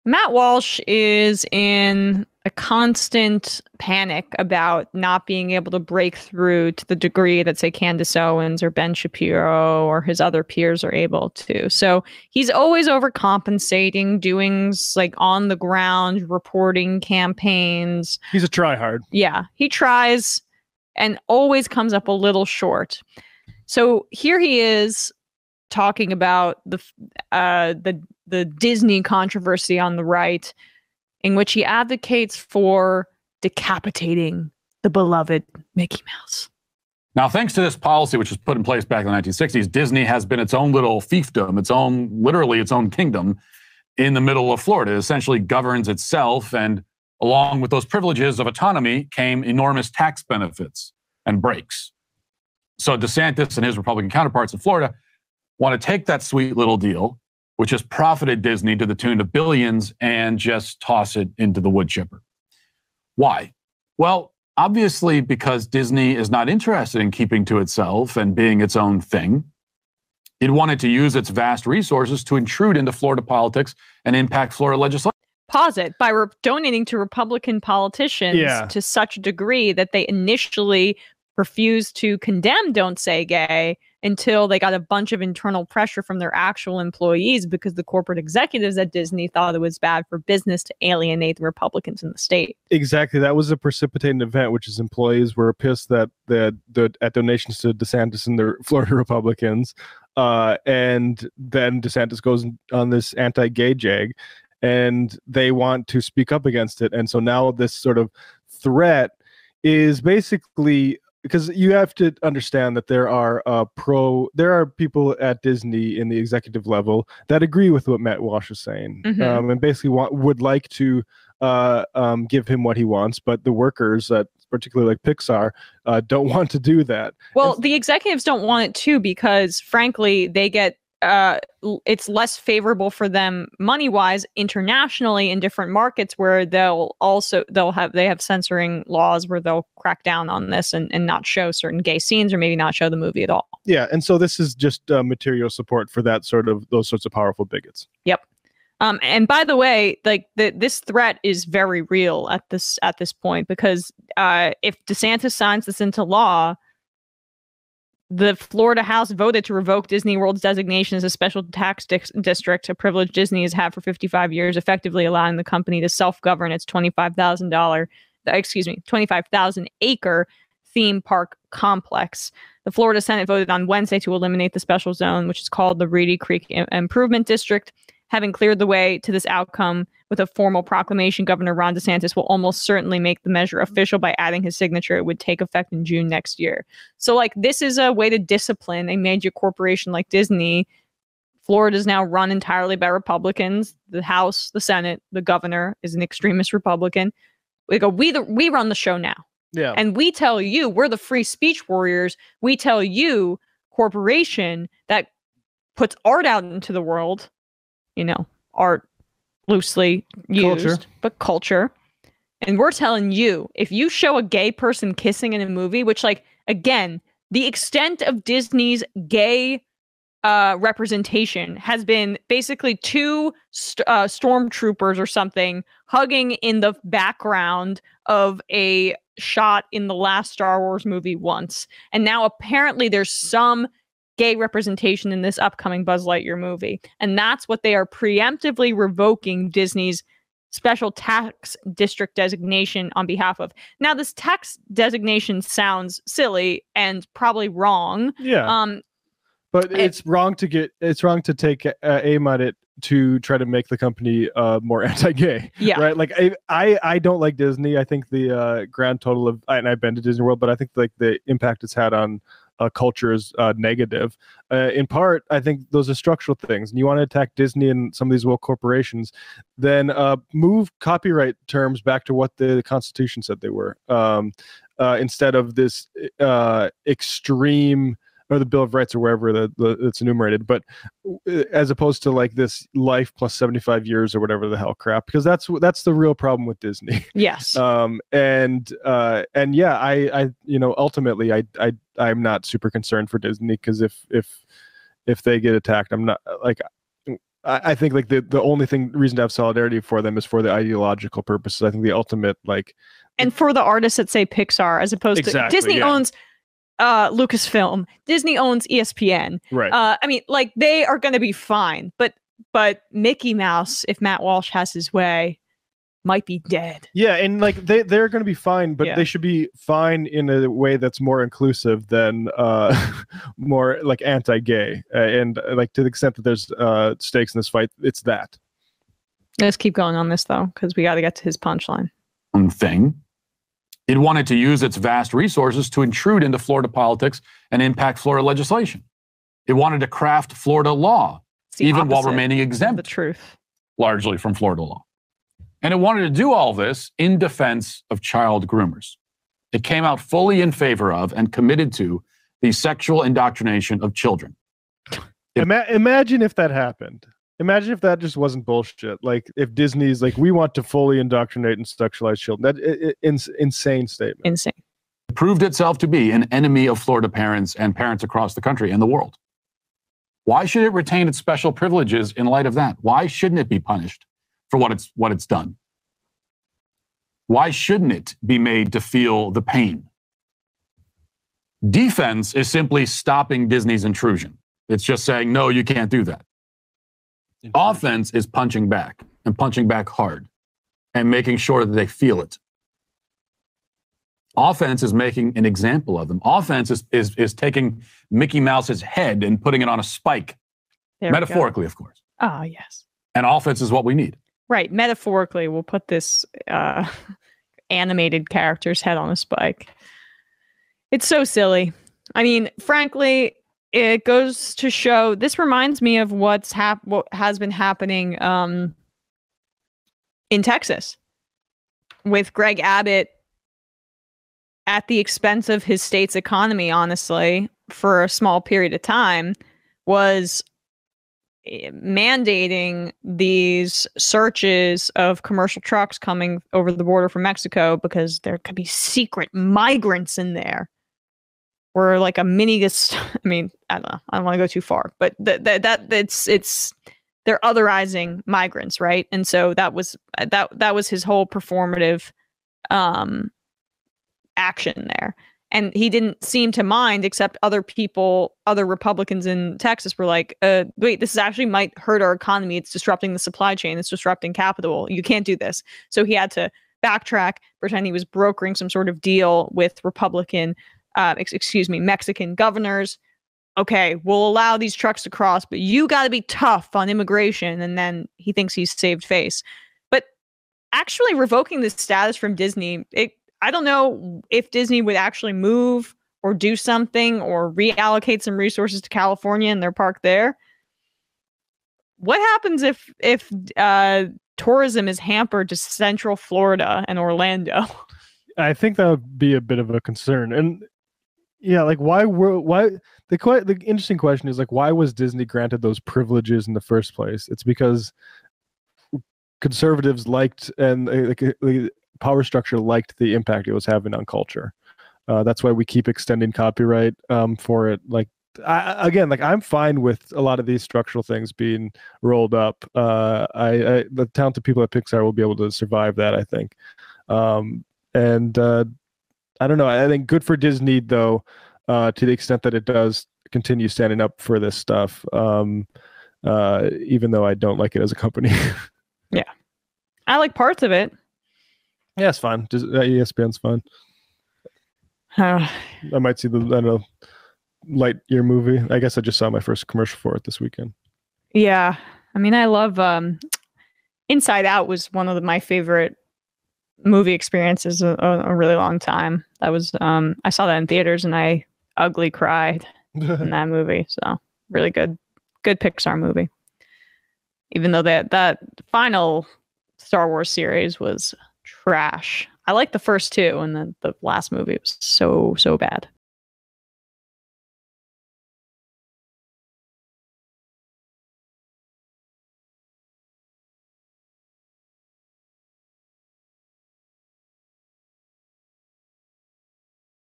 Matt Walsh is in a constant panic about not being able to break through to the degree that, say, Candace Owens or Ben Shapiro or his other peers are able to. So he's always overcompensating, doing like on the ground reporting campaigns. He's a tryhard. Yeah, he tries and always comes up a little short. So here he is talking about the Disney controversy on the right, in which he advocates for decapitating the beloved Mickey Mouse. Now, thanks to this policy, which was put in place back in the 1960s, Disney has been its own little fiefdom, literally its own kingdom in the middle of Florida. It essentially governs itself, and along with those privileges of autonomy came enormous tax benefits and breaks. So DeSantis and his Republican counterparts in Florida want to take that sweet little deal, which has profited Disney to the tune of billions, and just toss it into the wood chipper. Why? Well, obviously because Disney is not interested in keeping to itself and being its own thing. It wanted to use its vast resources to intrude into Florida politics and impact Florida legislation. Pause it. By donating to Republican politicians to such a degree that they initially refused to condemn Don't Say Gay until they got a bunch of internal pressure from their actual employees, because the corporate executives at Disney thought it was bad for business to alienate the Republicans in the state. Exactly. That was a precipitating event, which is employees were pissed that at donations to DeSantis and the Florida Republicans. And then DeSantis goes on this anti-gay jag, and they want to speak up against it. And so now this sort of threat is basically, because you have to understand that there are people at Disney in the executive level that agree with what Matt Walsh is saying, and basically would like to give him what he wants, but the workers, particularly like Pixar, don't want to do that. Well, the executives don't want it too, because frankly, they get it's less favorable for them money-wise internationally in different markets, where they have censoring laws where they'll crack down on this and not show certain gay scenes, or maybe not show the movie at all. Yeah, and so this is just material support for those sorts of powerful bigots. Yep. And by the way, like this threat is very real at this point, because if DeSantis signs this into law, the Florida House voted to revoke Disney World's designation as a special tax district, a privilege Disney has had for 55 years, effectively allowing the company to self-govern its 25,000 acre theme park complex. The Florida Senate voted on Wednesday to eliminate the special zone, which is called the Reedy Creek Improvement District. Having cleared the way to this outcome with a formal proclamation, Governor Ron DeSantis will almost certainly make the measure official by adding his signature. It would take effect in June next year. So, like, this is a way to discipline a major corporation like Disney. Florida is now run entirely by Republicans. The House, the Senate, the governor is an extremist Republican. We run the show now. Yeah. And we tell you, we're the free speech warriors. We tell you, corporation that puts art out into the world, art loosely used, but culture. And we're telling you, if you show a gay person kissing in a movie, which, like, again, the extent of Disney's gay representation has been basically two stormtroopers or something hugging in the background of a shot in the last Star Wars movie once. And now apparently there's some gay representation in this upcoming Buzz Lightyear movie. And that's what they are preemptively revoking Disney's special tax district designation on behalf of. Now, this tax designation sounds silly and probably wrong. Yeah. But it's wrong to take aim at it to try to make the company more anti-gay. Yeah. Right. Like I don't like Disney. I think the grand total of, and I've been to Disney World, but I think like the impact it's had on culture is negative. In part, I think those are structural things. And you want to attack Disney and some of these woke corporations, then move copyright terms back to what the Constitution said they were, instead of this extreme, or the Bill of Rights, or wherever it's enumerated, but as opposed to like this life plus 75 years or whatever the hell crap, because that's the real problem with Disney. Yes. And yeah, I ultimately I'm not super concerned for Disney, because if they get attacked, I'm not like, I think like the only reason to have solidarity for them is for the ideological purposes. I think the ultimate and for the artists that say Pixar, as opposed to Disney owns Lucasfilm, Disney owns ESPN. Right. I mean, like they are going to be fine, but Mickey Mouse, if Matt Walsh has his way, might be dead. Yeah, and like they're going to be fine, but they should be fine in a way that's more inclusive than more like anti-gay. And like to the extent that there's stakes in this fight, it's that. Let's keep going on this though, because we got to get to his punchline. Thing. It wanted to use its vast resources to intrude into Florida politics and impact Florida legislation. It wanted to craft Florida law, even while remaining exempt, the truth, largely from Florida law. And it wanted to do all this in defense of child groomers. It came out fully in favor of and committed to the sexual indoctrination of children. Imagine if that happened. Imagine if that just wasn't bullshit. Like if Disney's like, we want to fully indoctrinate and sexualize children. That insane statement. Insane. It proved itself to be an enemy of Florida parents and parents across the country and the world. Why should it retain its special privileges in light of that? Why shouldn't it be punished for what it's done? Why shouldn't it be made to feel the pain? Defense is simply stopping Disney's intrusion. It's just saying, no, you can't do that. Offense is punching back and punching back hard and making sure that they feel it. Offense is making an example of them. Offense is taking Mickey Mouse's head and putting it on a spike. Metaphorically, of course. Oh, yes. And offense is what we need. Right. Metaphorically, we'll put this animated character's head on a spike. It's so silly. I mean, frankly, it goes to show, this reminds me of what has been happening in Texas with Greg Abbott at the expense of his state's economy, honestly, for a small period of time, was mandating these searches of commercial trucks coming over the border from Mexico because there could be secret migrants in there. Or like a mini, I mean, I don't know. I don't want to go too far, but it's they're otherizing migrants, right? And so that was his whole performative action there. And he didn't seem to mind, except other Republicans in Texas were like, wait, this actually might hurt our economy. It's disrupting the supply chain. It's disrupting capital. You can't do this. So he had to backtrack, pretend he was brokering some sort of deal with Mexican governors. Okay, we'll allow these trucks to cross, but you got to be tough on immigration. And then he thinks he's saved face. But actually revoking this status from Disney, I don't know if Disney would actually move or do something or reallocate some resources to California and their park there. What happens if tourism is hampered to Central Florida and Orlando? I think that would be a bit of a concern. And yeah, like why the interesting question is like, why was Disney granted those privileges in the first place? It's because conservatives liked and the power structure liked the impact it was having on culture. That's why we keep extending copyright for it. Like I'm fine with a lot of these structural things being rolled up. The talented people at Pixar will be able to survive that, I think. I don't know. I think good for Disney, though, to the extent that it does continue standing up for this stuff, even though I don't like it as a company. Yeah. I like parts of it. Yeah, it's fine. Just, ESPN's fine. I might see the, I don't know, Lightyear movie. I guess I just saw my first commercial for it this weekend. Yeah. I mean, I love Inside Out was one of my favorite movie experiences a really long time. That was I saw that in theaters and I ugly cried in that movie. So really good Pixar movie. Even though that final Star Wars series was trash. I liked the first two, and then the last movie was so bad.